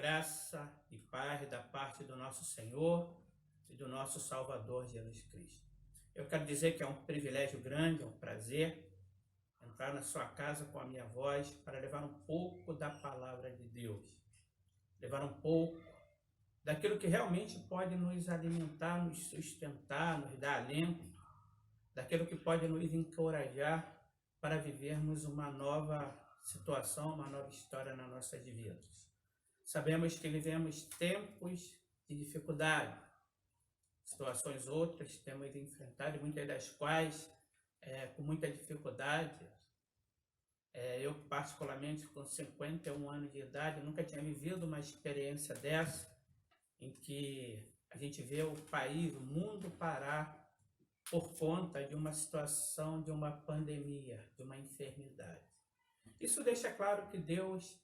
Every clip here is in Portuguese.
Graça e paz da parte do nosso Senhor e do nosso Salvador Jesus Cristo. Eu quero dizer que é um privilégio grande, é um prazer entrar na sua casa com a minha voz para levar um pouco da palavra de Deus, levar um pouco daquilo que realmente pode nos alimentar, nos sustentar, nos dar alento, daquilo que pode nos encorajar para vivermos uma nova situação, uma nova história nas nossas vidas. Sabemos que vivemos tempos de dificuldade, situações outras temos enfrentado, muitas das quais com muita dificuldade. Eu, particularmente, com 51 anos de idade, nunca tinha vivido uma experiência dessa, em que a gente vê o país, o mundo parar por conta de uma situação, de uma pandemia, de uma enfermidade. Isso deixa claro que Deus,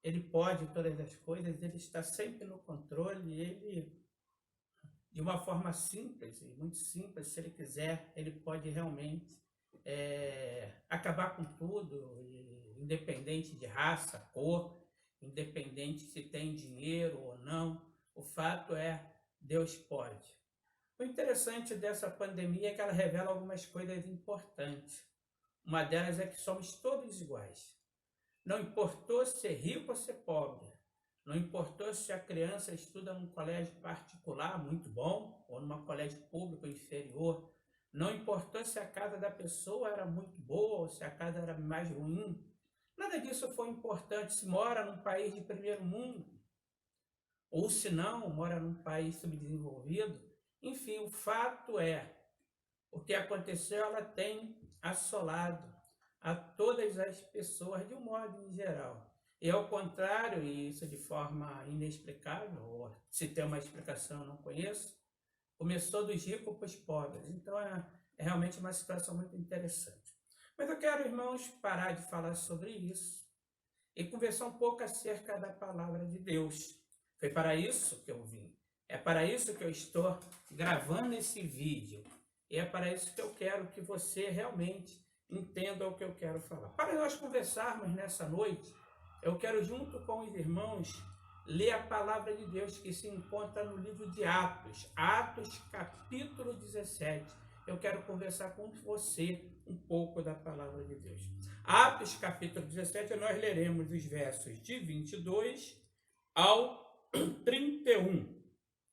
Ele pode todas as coisas, Ele está sempre no controle, Ele, de uma forma simples, muito simples, se Ele quiser, Ele pode realmente acabar com tudo, independente de raça, cor, independente se tem dinheiro ou não. O fato é, Deus pode. O interessante dessa pandemia é que ela revela algumas coisas importantes. Uma delas é que somos todos iguais. Não importou ser rico ou ser pobre, não importou se a criança estuda num colégio particular muito bom ou num colégio público inferior, não importou se a casa da pessoa era muito boa ou se a casa era mais ruim. Nada disso foi importante se mora num país de primeiro mundo ou se não mora num país subdesenvolvido. Enfim, o fato é, o que aconteceu, ela tem assolado a todas as pessoas de um modo em geral. E ao contrário, e isso de forma inexplicável, ou se tem uma explicação eu não conheço, começou dos ricos para os pobres. Então é realmente uma situação muito interessante. Mas eu quero, irmãos, parar de falar sobre isso e conversar um pouco acerca da palavra de Deus. Foi para isso que eu vim. É para isso que eu estou gravando esse vídeo. E é para isso que eu quero que você realmente entenda o que eu quero falar. Para nós conversarmos nessa noite, eu quero, junto com os irmãos, ler a palavra de Deus que se encontra no livro de Atos, Atos capítulo 17. Eu quero conversar com você um pouco da palavra de Deus. Atos capítulo 17, nós leremos os versos de 22 ao 31.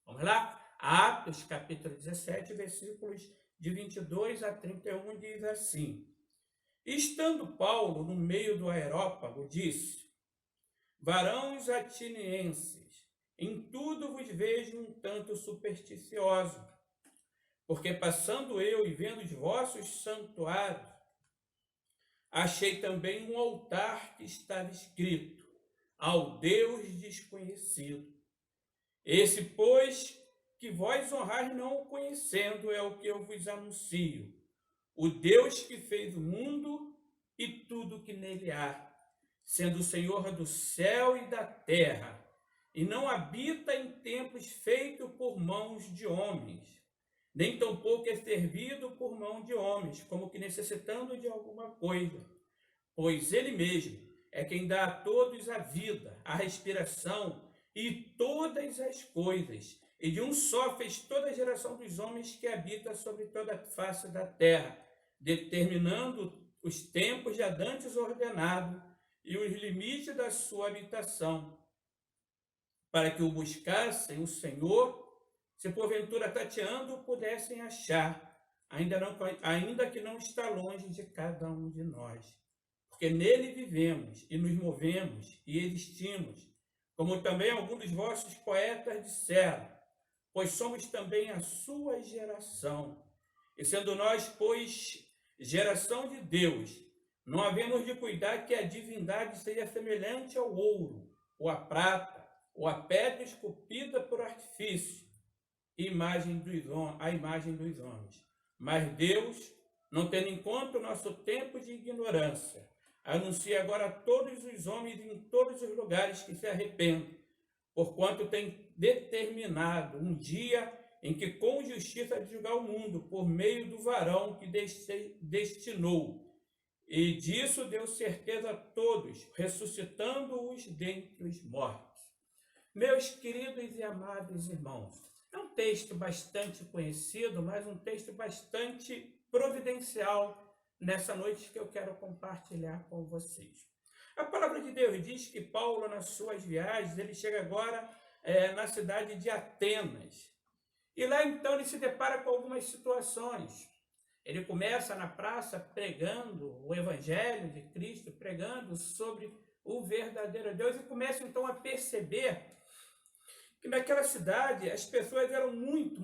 Vamos lá? Atos capítulo 17, versículos de 22 a 31, diz assim: Estando Paulo no meio do aerópago, disse: Varões atinienses, em tudo vos vejo um tanto supersticioso, porque passando eu e vendo os vossos santuários, achei também um altar que estava escrito: ao Deus desconhecido. Esse, pois, que vós honrais não o conhecendo, é o que eu vos anuncio: o Deus que fez o mundo e tudo que nele há, sendo o Senhor do céu e da terra, e não habita em templos feitos por mãos de homens, nem tampouco é servido por mão de homens, como que necessitando de alguma coisa, pois ele mesmo é quem dá a todos a vida, a respiração e todas as coisas, e de um só fez toda a geração dos homens que habita sobre toda a face da terra, determinando os tempos já dantes ordenado e os limites da sua habitação, para que o buscassem o Senhor, se porventura tateando o pudessem achar, ainda que não está longe de cada um de nós. Porque nele vivemos e nos movemos e existimos, como também alguns dos vossos poetas disseram, pois somos também a sua geração. E sendo nós, pois, geração de Deus, não havemos de cuidar que a divindade seja semelhante ao ouro, ou à prata, ou à pedra esculpida por artifício, a imagem dos homens. Mas Deus, não tendo em conta o nosso tempo de ignorância, anuncia agora a todos os homens em todos os lugares que se arrependam, porquanto tem determinado um dia em que com justiça de julgar o mundo, por meio do varão que destinou. E disso deu certeza a todos, ressuscitando-os dentre os mortos. Meus queridos e amados irmãos, é um texto bastante conhecido, mas um texto bastante providencial nessa noite que eu quero compartilhar com vocês. A palavra de Deus diz que Paulo, nas suas viagens, ele chega agora na cidade de Atenas. E lá então ele se depara com algumas situações. Ele começa na praça pregando o Evangelho de Cristo, pregando sobre o verdadeiro Deus, e começa então a perceber que naquela cidade as pessoas eram muito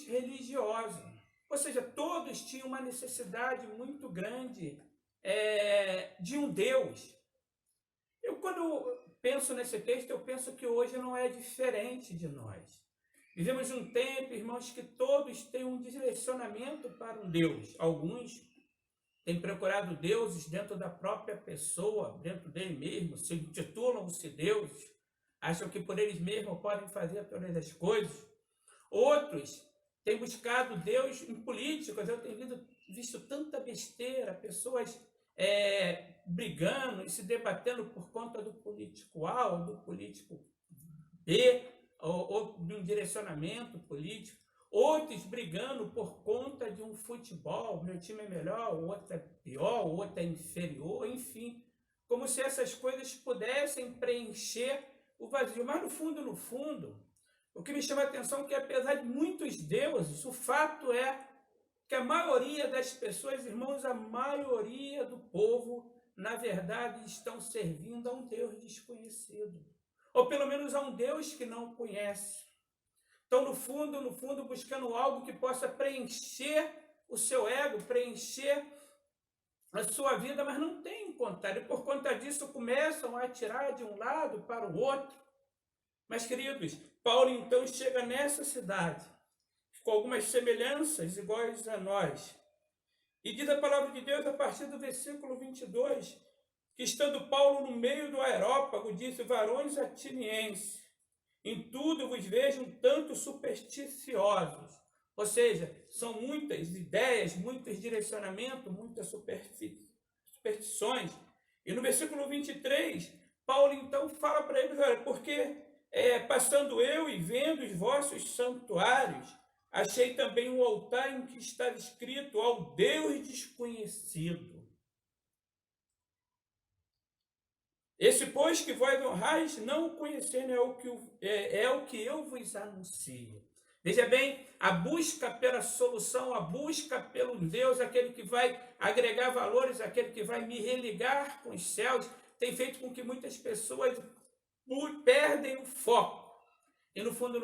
religiosas. Ou seja, todos tinham uma necessidade muito grande de um Deus. Quando penso nesse texto, eu penso que hoje não é diferente de nós. Vivemos um tempo, irmãos, que todos têm um direcionamento para um Deus. Alguns têm procurado deuses dentro da própria pessoa, dentro dele mesmo, se intitulam-se deuses, acham que por eles mesmos podem fazer todas as coisas. Outros têm buscado Deus em políticos. Eu tenho visto tanta besteira, pessoas brigando e se debatendo por conta do político A ou do político B, ou de um direcionamento político. Outros brigando por conta de um futebol, meu time é melhor, o outro é pior, o outro é inferior, enfim. Como se essas coisas pudessem preencher o vazio. Mas no fundo, o que me chama a atenção é que, apesar de muitos deuses, o fato é que a maioria das pessoas, irmãos, a maioria do povo, na verdade, estão servindo a um Deus desconhecido. Ou pelo menos a um Deus que não conhece. Estão no fundo, buscando algo que possa preencher o seu ego, preencher a sua vida, mas não tem encontrado. E por conta disso começam a atirar de um lado para o outro. Mas, queridos, Paulo então chega nessa cidade, com algumas semelhanças iguais a nós. E diz a palavra de Deus a partir do versículo 22, que estando Paulo no meio do aerópago, disse: varões atenienses, em tudo vos vejo um tanto supersticiosos. Ou seja, são muitas ideias, muitos direcionamentos, muitas superstições. E no versículo 23, Paulo então fala para eles: olha, porque passando eu e vendo os vossos santuários, achei também um altar em que estava escrito: ao Deus desconhecido. Esse, pois, que vós honrais, não o conhecendo, é o que eu vos anuncio. Veja bem, a busca pela solução, a busca pelo Deus, aquele que vai agregar valores, aquele que vai me religar com os céus, tem feito com que muitas pessoas perdem o foco. E no fundo,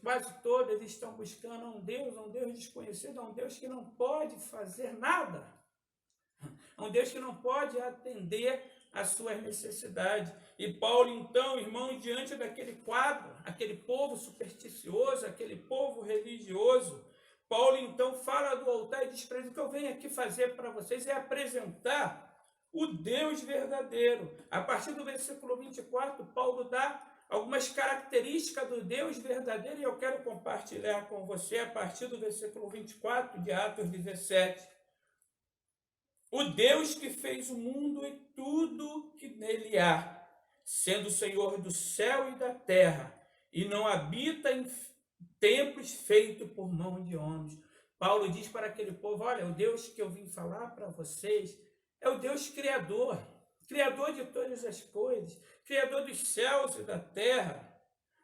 quase todas estão buscando um Deus desconhecido, um Deus que não pode fazer nada. Um Deus que não pode atender às suas necessidades. E Paulo, então, irmão, diante daquele quadro, aquele povo supersticioso, aquele povo religioso, Paulo, então, fala do altar e diz para eles: o que eu venho aqui fazer para vocês é apresentar o Deus verdadeiro. A partir do versículo 24, Paulo dá algumas características do Deus verdadeiro, e eu quero compartilhar com você a partir do versículo 24 de Atos 17. O Deus que fez o mundo e tudo que nele há, sendo o Senhor do céu e da terra, e não habita em templos feitos por mão de homens. Paulo diz para aquele povo: olha, o Deus que eu vim falar para vocês é o Deus criador, criador de todas as coisas, criador dos céus e da terra,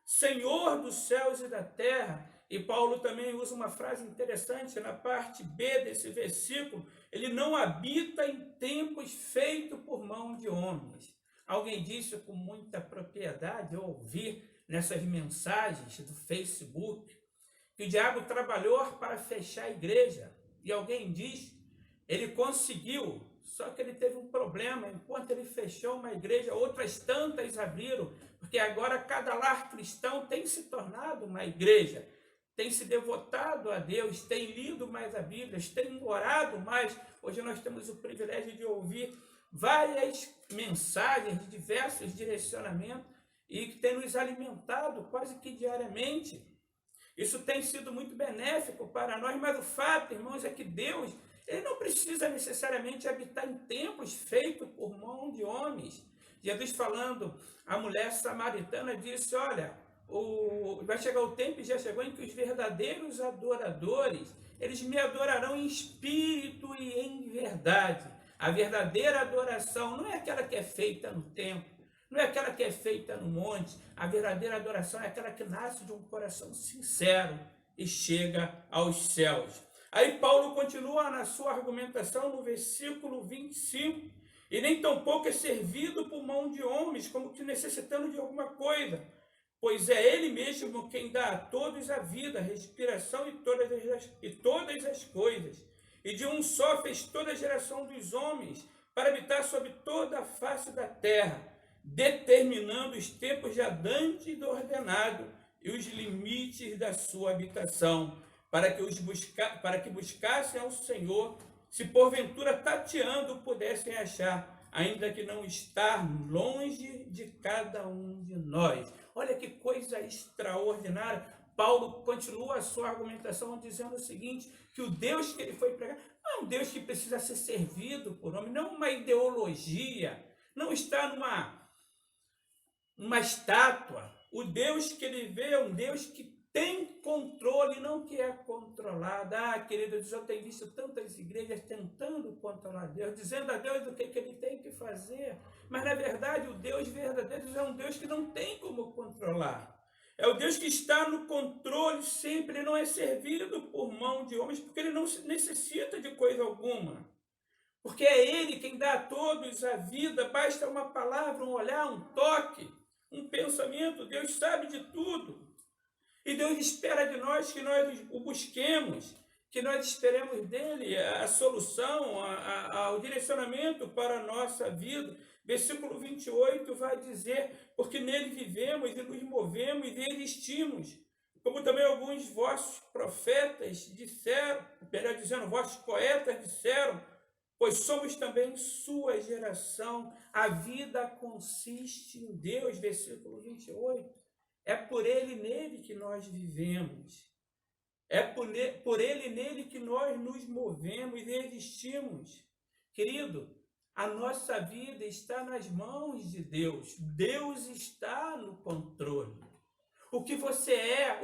Senhor dos céus e da terra. E Paulo também usa uma frase interessante na parte B desse versículo: ele não habita em templos feitos por mão de homens. Alguém disse com muita propriedade, eu ouvi nessas mensagens do Facebook, que o diabo trabalhou para fechar a igreja. E alguém diz, ele conseguiu, só que ele teve um problema: enquanto ele fechou uma igreja, outras tantas abriram, porque agora cada lar cristão tem se tornado uma igreja, tem se devotado a Deus, tem lido mais a Bíblia, tem orado mais. Hoje nós temos o privilégio de ouvir várias mensagens de diversos direcionamentos e que tem nos alimentado quase que diariamente. Isso tem sido muito benéfico para nós, mas o fato, irmãos, é que Deus, ele não precisa necessariamente habitar em templos feitos por mão de homens. Jesus falando, a mulher samaritana disse, olha, vai chegar o tempo, e já chegou, em que os verdadeiros adoradores, eles me adorarão em espírito e em verdade. A verdadeira adoração não é aquela que é feita no templo, não é aquela que é feita no monte. A verdadeira adoração é aquela que nasce de um coração sincero e chega aos céus. Aí Paulo continua na sua argumentação no versículo 25, e nem tampouco é servido por mão de homens, como que necessitando de alguma coisa, pois é ele mesmo quem dá a todos a vida, a respiração e todas as coisas. E de um só fez toda a geração dos homens, para habitar sobre toda a face da terra, determinando os tempos de Adante do ordenado e os limites da sua habitação, para que buscassem ao Senhor, se porventura tateando pudessem achar, ainda que não estar longe de cada um de nós. Olha que coisa extraordinária. Paulo continua a sua argumentação dizendo o seguinte, que o Deus que ele foi pregar não é um Deus que precisa ser servido por homem, não uma ideologia, não está numa estátua. O Deus que ele vê é um Deus que tem controle, não que é controlado. Queridos, eu tenho visto tantas igrejas tentando controlar Deus, dizendo a Deus o que ele tem que fazer, mas na verdade o Deus verdadeiro é um Deus que não tem como controlar. É o Deus que está no controle sempre, ele não é servido por mão de homens, porque ele não necessita de coisa alguma. Porque é ele quem dá a todos a vida, basta uma palavra, um olhar, um toque, um pensamento, Deus sabe de tudo. E Deus espera de nós que nós o busquemos, que nós esperemos dele a solução, o direcionamento para a nossa vida. Versículo 28 vai dizer, porque nele vivemos e nos movemos e existimos, como também alguns vossos profetas disseram, melhor dizendo, vossos poetas disseram, pois somos também sua geração. A vida consiste em Deus, versículo 28. É por ele nele que nós vivemos. É por ele nele que nós nos movemos e existimos. Querido, a nossa vida está nas mãos de Deus. Deus está no controle. O que você é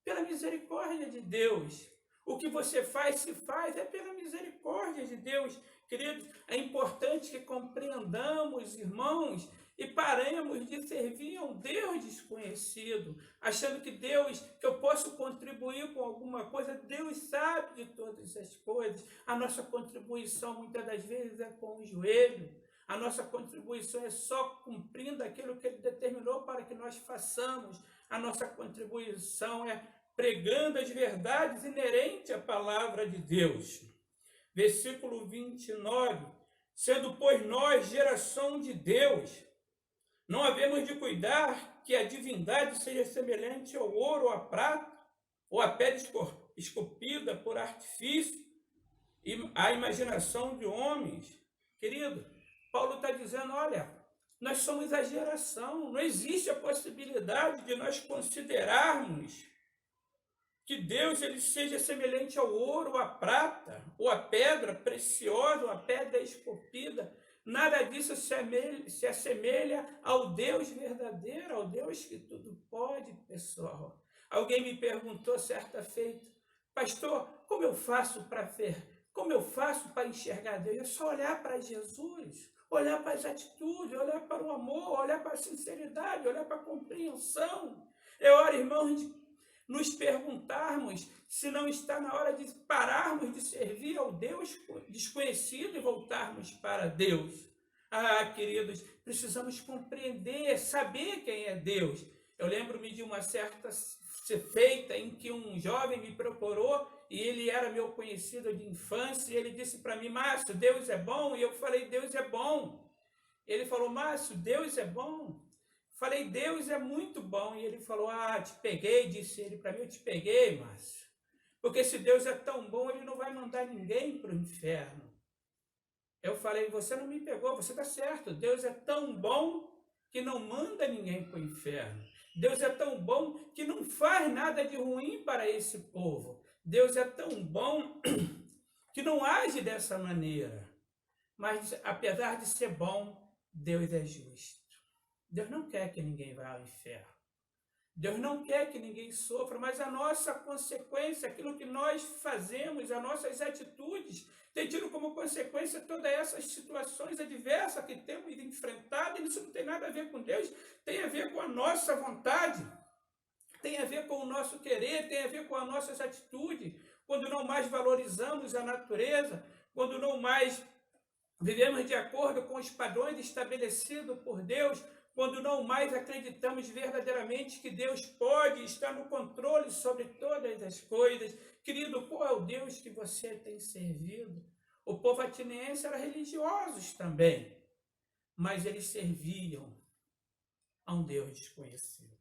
pela misericórdia de Deus. O que você faz, se faz, é pela misericórdia de Deus. Queridos, é importante que compreendamos, irmãos, e paremos de servir a um Deus desconhecido, achando que eu posso contribuir com alguma coisa. Deus sabe de todas as coisas. A nossa contribuição, muitas das vezes, é com o joelho. A nossa contribuição é só cumprindo aquilo que Ele determinou para que nós façamos. A nossa contribuição é pregando as verdades inerentes à palavra de Deus. Versículo 29. Sendo, pois, nós geração de Deus, não havemos de cuidar que a divindade seja semelhante ao ouro, ou à prata, ou à pedra esculpida por artifício e a imaginação de homens. Querido, Paulo está dizendo, olha, nós somos a geração, não existe a possibilidade de nós considerarmos que Deus ele seja semelhante ao ouro, à prata, ou à pedra preciosa, ou à pedra esculpida. Nada disso se assemelha ao Deus verdadeiro, ao Deus que tudo pode, pessoal. Alguém me perguntou certa feita, pastor, como eu faço para ver? Como eu faço para enxergar Deus? É só olhar para Jesus, olhar para as atitudes, olhar para o amor, olhar para a sinceridade, olhar para a compreensão. É hora, irmãos, de nos perguntarmos se não está na hora de pararmos de servir ao Deus desconhecido e voltarmos para Deus. Queridos, precisamos compreender, saber quem é Deus. Eu lembro-me de uma certa feita em que um jovem me procurou e ele era meu conhecido de infância e ele disse para mim, Márcio, Deus é bom? E eu falei, Deus é bom. Ele falou, Márcio, Deus é bom? Falei, Deus é muito bom. E ele falou, te peguei, disse ele para mim, eu te peguei, Márcio. Porque se Deus é tão bom, ele não vai mandar ninguém para o inferno. Eu falei, você não me pegou, você está certo. Deus é tão bom que não manda ninguém para o inferno. Deus é tão bom que não faz nada de ruim para esse povo. Deus é tão bom que não age dessa maneira. Mas, apesar de ser bom, Deus é justo. Deus não quer que ninguém vá ao inferno. Deus não quer que ninguém sofra, mas a nossa consequência, aquilo que nós fazemos, as nossas atitudes, tem tido como consequência todas essas situações adversas que temos enfrentado, e isso não tem nada a ver com Deus, tem a ver com a nossa vontade, tem a ver com o nosso querer, tem a ver com as nossas atitudes, quando não mais valorizamos a natureza, quando não mais vivemos de acordo com os padrões estabelecidos por Deus, quando não mais acreditamos verdadeiramente que Deus pode estar no controle sobre todas as coisas. Querido, qual é o Deus que você tem servido? O povo ateniense era religiosos também, mas eles serviam a um Deus desconhecido.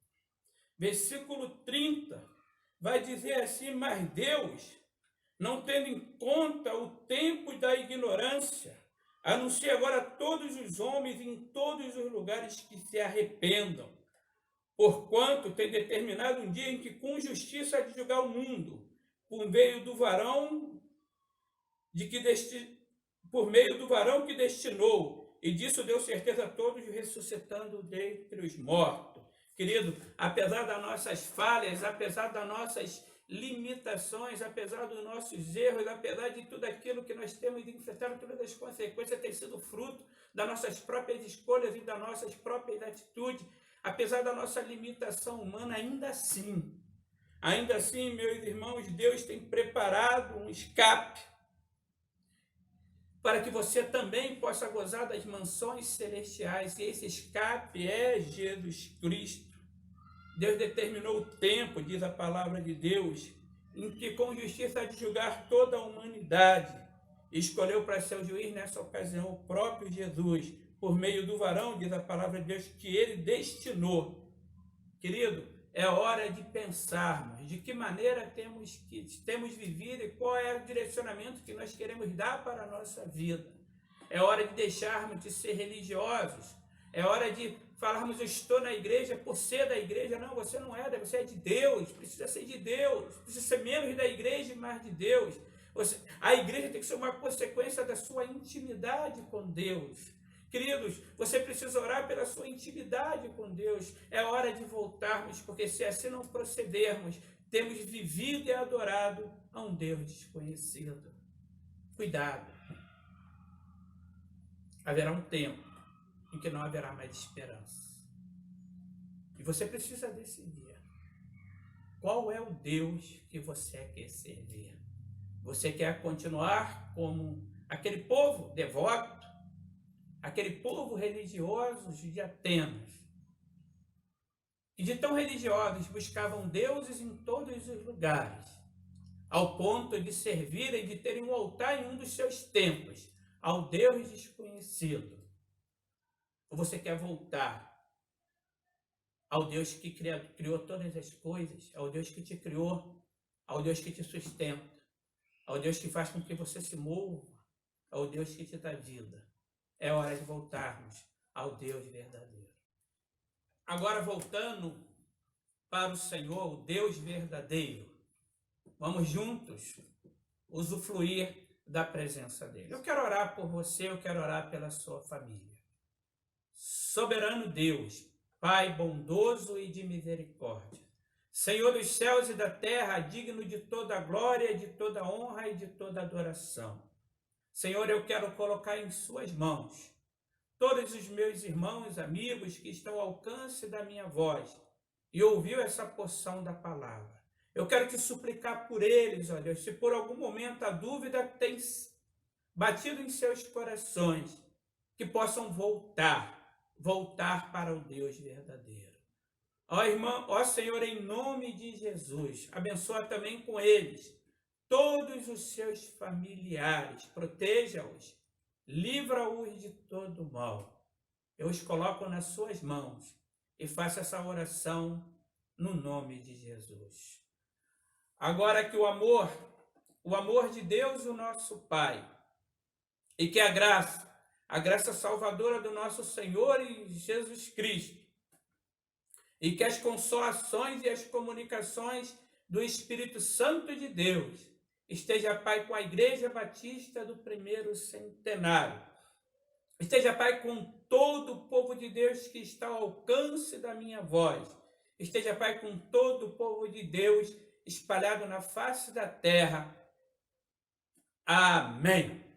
Versículo 30 vai dizer assim: mas Deus, não tendo em conta o tempo da ignorância, anuncia agora a todos os homens em todos os lugares que se arrependam, porquanto tem determinado um dia em que com justiça há de julgar o mundo, por meio do varão que destinou, e disso deu certeza a todos, ressuscitando dentre os mortos. Querido, apesar das nossas falhas, apesar das nossas limitações, apesar dos nossos erros, apesar de tudo aquilo que nós temos enfrentado, todas as consequências têm sido fruto das nossas próprias escolhas e das nossas próprias atitudes, apesar da nossa limitação humana, ainda assim, meus irmãos, Deus tem preparado um escape para que você também possa gozar das mansões celestiais, e esse escape é Jesus Cristo. Deus determinou o tempo, diz a palavra de Deus, em que com justiça há de julgar toda a humanidade. Escolheu para ser o juiz nessa ocasião o próprio Jesus, por meio do varão, diz a palavra de Deus, que ele destinou. Querido, é hora de pensarmos de que maneira temos vivido e qual é o direcionamento que nós queremos dar para a nossa vida. É hora de deixarmos de ser religiosos. É hora de falarmos: eu estou na igreja por ser da igreja. Não, você não é, você é de Deus, precisa ser de Deus, precisa ser menos da igreja e mais de Deus. A igreja tem que ser uma consequência da sua intimidade com Deus. Queridos, você precisa orar pela sua intimidade com Deus. É hora de voltarmos, porque se assim não procedermos, temos vivido e adorado a um Deus desconhecido. Cuidado. Haverá um tempo em que não haverá mais esperança. E você precisa decidir qual é o Deus que você quer servir. Você quer continuar como aquele povo devoto, aquele povo religioso de Atenas, que de tão religiosos buscavam deuses em todos os lugares, ao ponto de servirem, de terem um altar em um dos seus templos, ao Deus desconhecido? Ou você quer voltar ao Deus que criou todas as coisas, ao Deus que te criou, ao Deus que te sustenta, ao Deus que faz com que você se mova, ao Deus que te dá vida? É hora de voltarmos ao Deus verdadeiro. Agora, voltando para o Senhor, o Deus verdadeiro, vamos juntos usufruir da presença dele. Eu quero orar por você, eu quero orar pela sua família. Soberano Deus, Pai bondoso e de misericórdia, Senhor dos céus e da terra, digno de toda glória, de toda honra e de toda adoração. Senhor, eu quero colocar em suas mãos todos os meus irmãos, amigos que estão ao alcance da minha voz e ouviu essa porção da palavra. Eu quero te suplicar por eles, ó Deus, se por algum momento a dúvida tem batido em seus corações, que possam voltar para o Deus verdadeiro. Ó irmão, ó Senhor, em nome de Jesus, abençoa também com eles todos os seus familiares, proteja-os, livra-os de todo mal. Eu os coloco nas suas mãos e faço essa oração no nome de Jesus. Agora que o amor de Deus, o nosso Pai, e que a graça salvadora do nosso Senhor e Jesus Cristo, e que as consolações e as comunicações do Espírito Santo de Deus esteja, Pai, com a Igreja Batista do primeiro centenário, esteja, Pai, com todo o povo de Deus que está ao alcance da minha voz. Esteja, Pai, com todo o povo de Deus espalhado na face da terra. Amém.